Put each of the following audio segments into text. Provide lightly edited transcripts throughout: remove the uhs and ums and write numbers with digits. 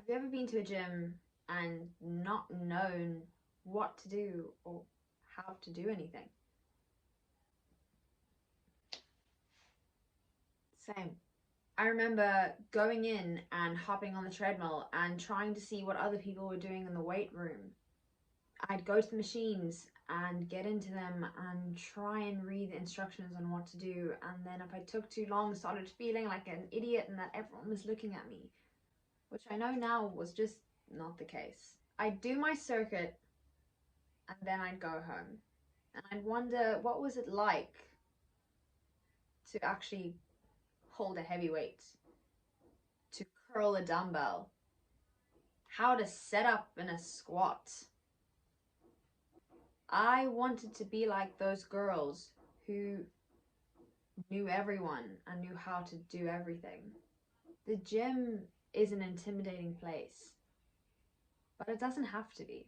Have you ever been to a gym and not known what to do or how to do anything? Same. I remember going in and hopping on the treadmill and trying to see what other people were doing in the weight room. I'd go to the machines and get into them and try and read the instructions on what to do, and then if I took too long, started feeling like an idiot and that everyone was looking at me, which I know now was just not the case. I'd do my circuit and then I'd go home and I'd wonder what was it like to actually hold a heavy weight, to curl a dumbbell, how to set up in a squat. I wanted to be like those girls who knew everyone and knew how to do everything. The gym is an intimidating place, but it doesn't have to be.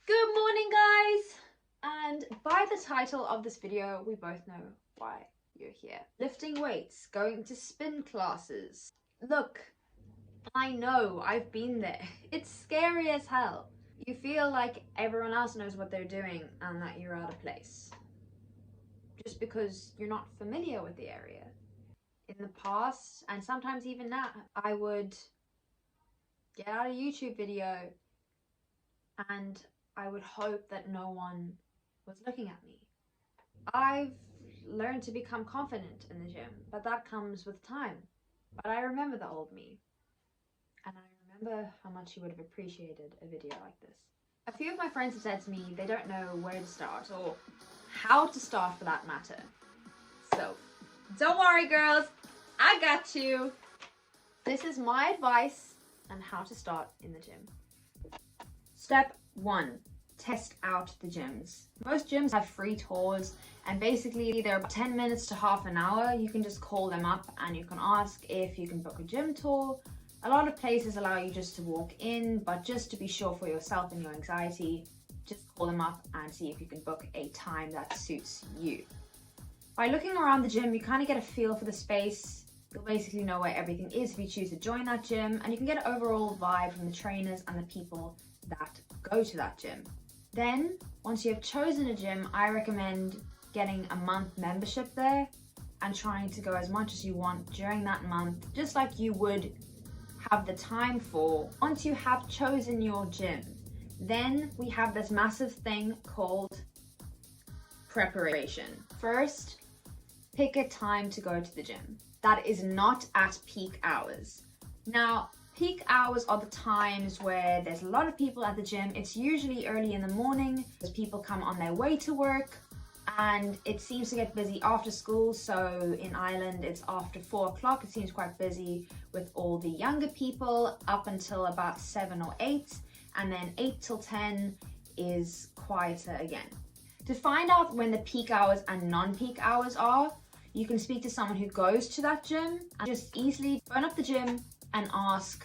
Good morning, guys! And by the title of this video, we both know why you're here. Lifting weights, going to spin classes. Look, I know, I've been there. It's scary as hell. You feel like everyone else knows what they're doing and that you're out of place, just because you're not familiar with the area. In the past, and sometimes even now, I would get out a YouTube video and I would hope that no one was looking at me. I've learned to become confident in the gym, but that comes with time. But I remember the old me, and I remember how much you would have appreciated a video like this. A few of my friends have said to me they don't know where to start, or how to start for that matter. So, don't worry girls, I got you. This is my advice on how to start in the gym. Step 1. Test out the gyms. Most gyms have free tours, and basically they're 10 minutes to half an hour. You can just call them up and you can ask if you can book a gym tour. A lot of places allow you just to walk in, but just to be sure for yourself and your anxiety, just call them up and see if you can book a time that suits you. By looking around the gym, you kind of get a feel for the space. You'll basically know where everything is if you choose to join that gym, and you can get an overall vibe from the trainers and the people that go to that gym. Then, once you have chosen a gym, I recommend getting a month membership there and trying to go as much as you want during that month, just like you would have the time for. Once you have chosen your gym, then we have this massive thing called preparation. First, pick a time to go to the gym that is not at peak hours. Now, peak hours are the times where there's a lot of people at the gym. It's usually early in the morning as people come on their way to work, and it seems to get busy after school. So in Ireland, it's after 4 o'clock. It seems quite busy with all the younger people up until about 7 or 8. And then 8 till 10 is quieter again. To find out when the peak hours and non-peak hours are, you can speak to someone who goes to that gym and just easily phone up the gym and ask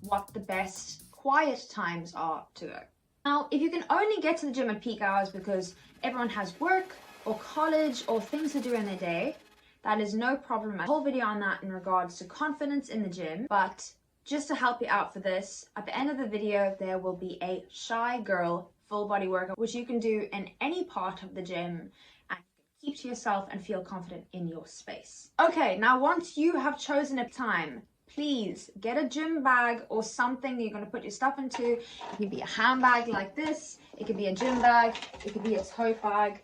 what the best quiet times are to go. Now, if you can only get to the gym at peak hours because everyone has work or college or things to do in their day, that is no problem. I have a whole video on that in regards to confidence in the gym. But just to help you out for this, at the end of the video, there will be a shy girl full body workout, which you can do in any part of the gym and keep to yourself and feel confident in your space. Okay, now once you have chosen a time, please get a gym bag or something that you're going to put your stuff into. It could be a handbag like this. It could be a gym bag. It could be a tote bag.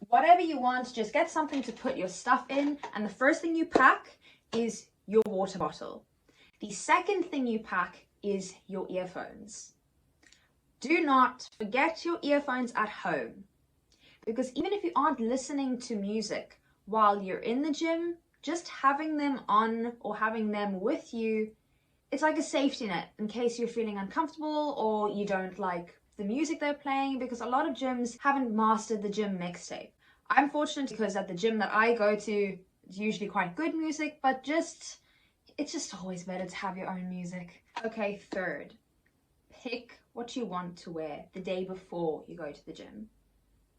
Whatever you want, just get something to put your stuff in. And the first thing you pack is your water bottle. The second thing you pack is your earphones. Do not forget your earphones at home, because even if you aren't listening to music while you're in the gym, just having them on or having them with you, it's like a safety net in case you're feeling uncomfortable or you don't like the music they're playing, because a lot of gyms haven't mastered the gym mixtape. I'm fortunate because at the gym that I go to, it's usually quite good music, but it's just always better to have your own music. Okay, third, pick what you want to wear the day before you go to the gym.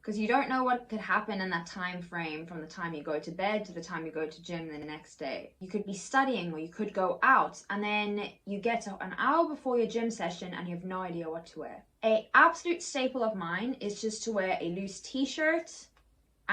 because you don't know what could happen in that time frame from the time you go to bed to the time you go to gym the next day. You could be studying or you could go out and then you get to an hour before your gym session and you have no idea what to wear. An absolute staple of mine is just to wear a loose t-shirt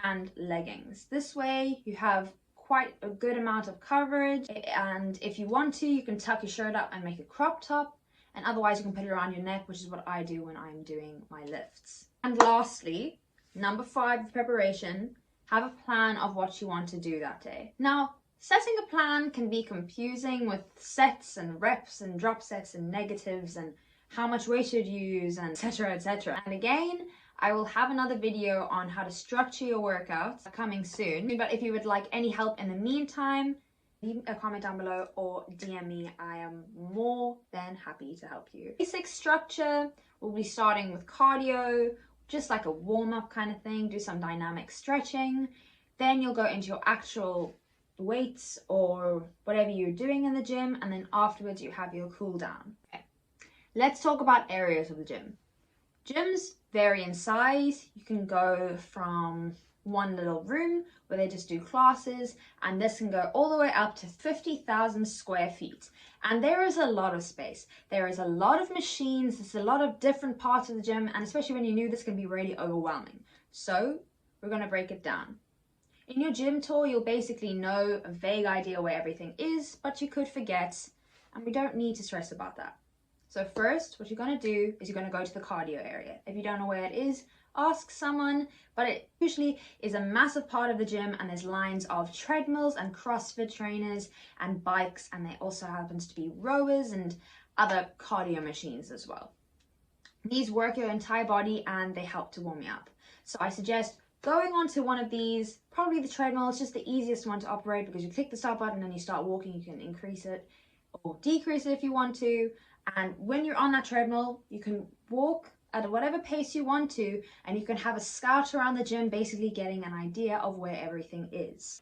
and leggings. This way you have quite a good amount of coverage, and if you want to, you can tuck your shirt up and make a crop top, and otherwise you can put it around your neck, which is what I do when I'm doing my lifts. And lastly, number 5, preparation. Have a plan of what you want to do that day. Now, setting a plan can be confusing with sets and reps and drop sets and negatives and how much weight should you use, and etc, etc. And again, I will have another video on how to structure your workouts coming soon. But if you would like any help in the meantime, leave a comment down below or DM me. I am more than happy to help you. Basic structure, we'll be starting with cardio, just like a warm-up kind of thing. Do some dynamic stretching. Then you'll go into your actual weights or whatever you're doing in the gym. And then afterwards you have your cool down. Okay. Let's talk about areas of the gym. Gyms vary in size. You can go from one little room where they just do classes, and this can go all the way up to 50,000 square feet. And there is a lot of space. There is a lot of machines. There's a lot of different parts of the gym, and especially when you're new, this can be really overwhelming. So we're going to break it down. In your gym tour, you'll basically know a vague idea where everything is, but you could forget, and we don't need to stress about that. So first, what you're going to do is you're going to go to the cardio area. If you don't know where it is, ask someone, but it usually is a massive part of the gym, and there's lines of treadmills and CrossFit trainers and bikes, and there also happens to be rowers and other cardio machines as well. These work your entire body and they help to warm you up. So I suggest going onto one of these, probably the treadmill. It's just the easiest one to operate because you click the start button and you start walking. You can increase it or decrease it if you want to. And when you're on that treadmill, you can walk at whatever pace you want to, and you can have a scout around the gym, basically getting an idea of where everything is.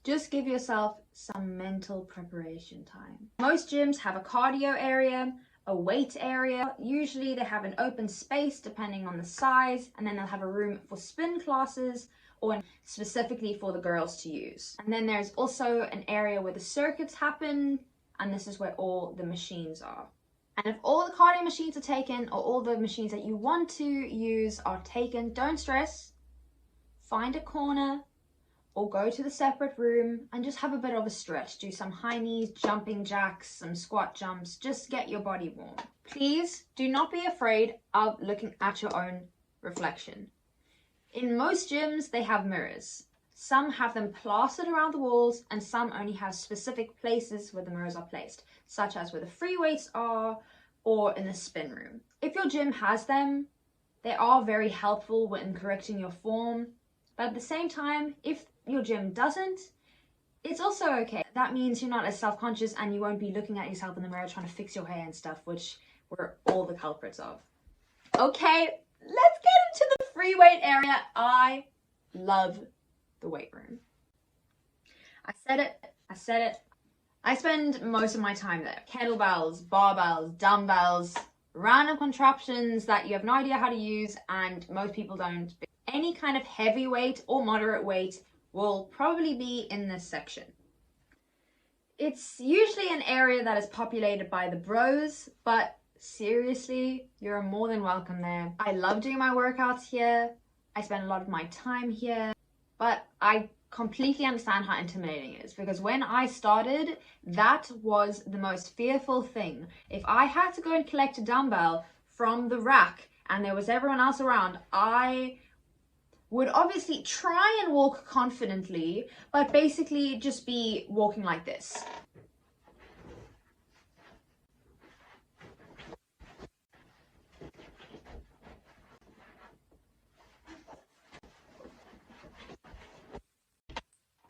Just give yourself some mental preparation time. Most gyms have a cardio area, a weight area. Usually they have an open space depending on the size, and then they'll have a room for spin classes or specifically for the girls to use. And then there's also an area where the circuits happen, and this is where all the machines are. And if all the cardio machines are taken, or all the machines that you want to use are taken, don't stress. Find a corner or go to the separate room and just have a bit of a stretch. Do some high knees, jumping jacks, some squat jumps. Just get your body warm. Please do not be afraid of looking at your own reflection. In most gyms, they have mirrors. Some have them plastered around the walls, and some only have specific places where the mirrors are placed, such as where the free weights are or in the spin room. If your gym has them, they are very helpful in correcting your form. But at the same time, if your gym doesn't, it's also okay. That means you're not as self-conscious and you won't be looking at yourself in the mirror trying to fix your hair and stuff, which we're all the culprits of. Okay, let's get into the free weight area. I love the weight room. I said it. I spend most of my time there. Kettlebells, barbells, dumbbells, random contraptions that you have no idea how to use, and most people don't. Any kind of heavy weight or moderate weight will probably be in this section. It's usually an area that is populated by the bros, but seriously, you're more than welcome there. I love doing my workouts here. I spend a lot of my time here. But I completely understand how intimidating it is, because when I started, that was the most fearful thing. If I had to go and collect a dumbbell from the rack and there was everyone else around, I would obviously try and walk confidently, but basically just be walking like this.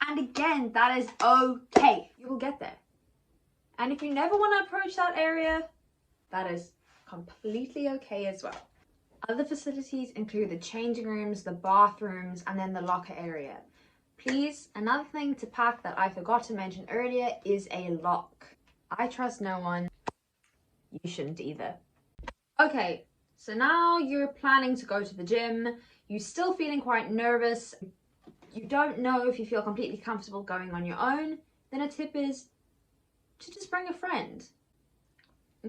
And again, that is okay. You will get there. And if you never want to approach that area, that is completely okay as well. Other facilities include the changing rooms, the bathrooms, and then the locker area. Please, another thing to pack that I forgot to mention earlier is a lock. I trust no one. You shouldn't either. Okay, So now you're planning to go to the gym, you're still feeling quite nervous, you don't know if you feel completely comfortable going on your own, then a tip is to just bring a friend.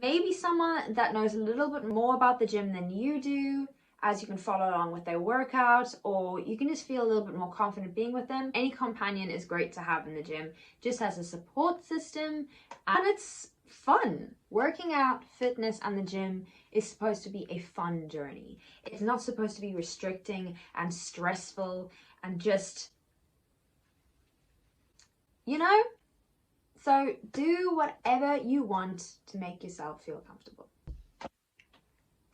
Maybe someone that knows a little bit more about the gym than you do, as you can follow along with their workout, or you can just feel a little bit more confident being with them. Any companion is great to have in the gym, just as a support system, and it's fun. Working out, fitness, and the gym is supposed to be a fun journey. It's not supposed to be restricting and stressful and just, you know? So do whatever you want to make yourself feel comfortable.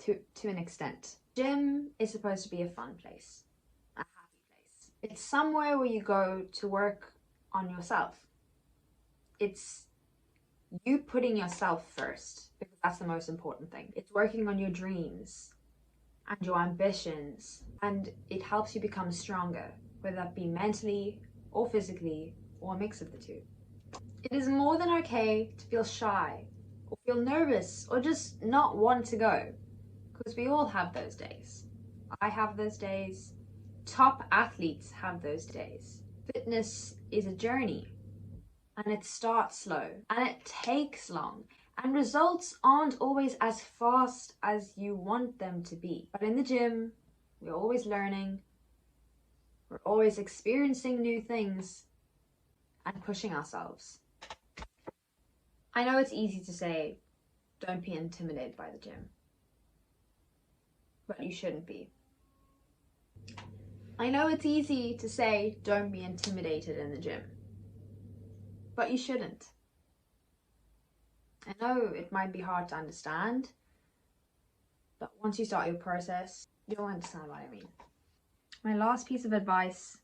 To an extent. Gym is supposed to be a fun place, a happy place. It's somewhere where you go to work on yourself. It's you putting yourself first, because that's the most important thing. It's working on your dreams and your ambitions, and it helps you become stronger, whether that be mentally or physically or a mix of the two. It is more than okay to feel shy or feel nervous or just not want to go, because we all have those days. I have those days. Top athletes have those days. Fitness is a journey, and it starts slow and it takes long, and results aren't always as fast as you want them to be. But in the gym, we're always learning, we're always experiencing new things and pushing ourselves. I know it's easy to say, don't be intimidated by the gym, but you shouldn't be. I know it's easy to say, don't be intimidated in the gym, but you shouldn't. I know it might be hard to understand, but once you start your process, you'll understand what I mean. My last piece of advice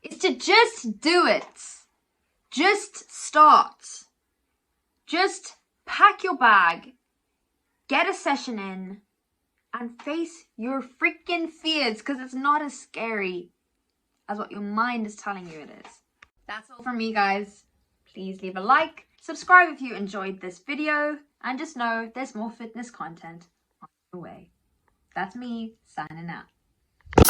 is to just do it. Just start. Just pack your bag, get a session in, and face your freaking fears, because it's not as scary as what your mind is telling you it is. That's all from me, guys. Please leave a like, subscribe if you enjoyed this video, and just know there's more fitness content on the way. That's me signing out.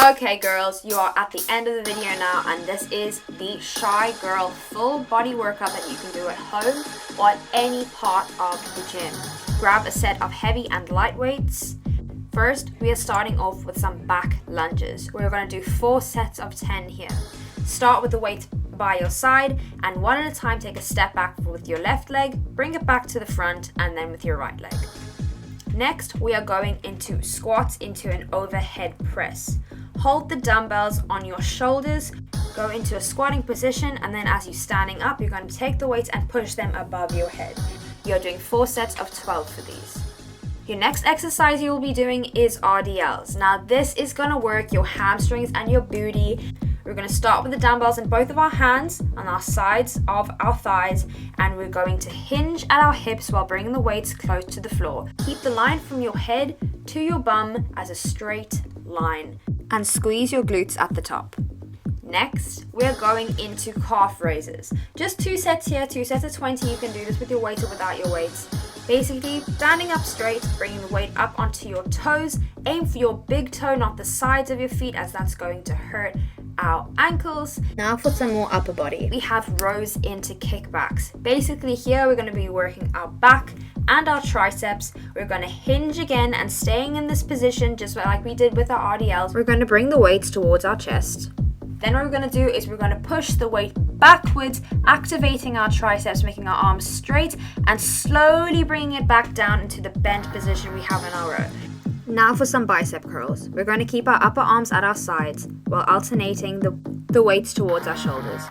Okay girls, you are at the end of the video now, and this is the Shy Girl full body workout that you can do at home or at any part of the gym. Grab a set of heavy and light weights. First, we are starting off with some back lunges. We're going to do 4 sets of 10 here. Start with the weight by your side, and one at a time take a step back with your left leg, bring it back to the front, and then with your right leg. Next, we are going into squats into an overhead press. Hold the dumbbells on your shoulders, go into a squatting position, and then as you're standing up, you're going to take the weights and push them above your head. You're doing 4 sets of 12 for these. Your next exercise you will be doing is RDLs. Now this is going to work your hamstrings and your booty. We're going to start with the dumbbells in both of our hands on our sides of our thighs, and we're going to hinge at our hips while bringing the weights close to the floor. Keep the line from your head to your bum as a straight line, and squeeze your glutes at the top. Next, we're going into calf raises. Just 2 sets here, 2 sets of 20. You can do this with your weights or without your weights. Basically, standing up straight, bringing the weight up onto your toes. Aim for your big toe, not the sides of your feet, as that's going to hurt our ankles. Now for some more upper body. We have rows into kickbacks. Basically here we're going to be working our back and our triceps. We're going to hinge again and staying in this position just like we did with our RDLs. We're going to bring the weights towards our chest. Then what we're going to do is we're going to push the weight backwards, activating our triceps, making our arms straight, and slowly bringing it back down into the bent position we have in our row. Now for some bicep curls. We're going to keep our upper arms at our sides while alternating the weights towards our shoulders.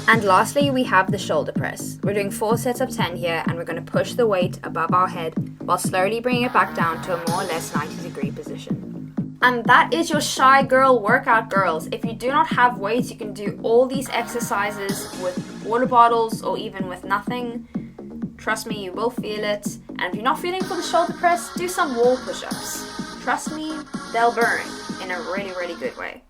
And lastly, we have the shoulder press. We're doing 4 sets of 10 here, and we're going to push the weight above our head while slowly bringing it back down to a more or less 90-degree position. And that is your Shy Girl workout, girls. If you do not have weights, you can do all these exercises with water bottles or even with nothing. Trust me, you will feel it. And if you're not feeling for the shoulder press, do some wall push-ups. Trust me, they'll burn in a really, really good way.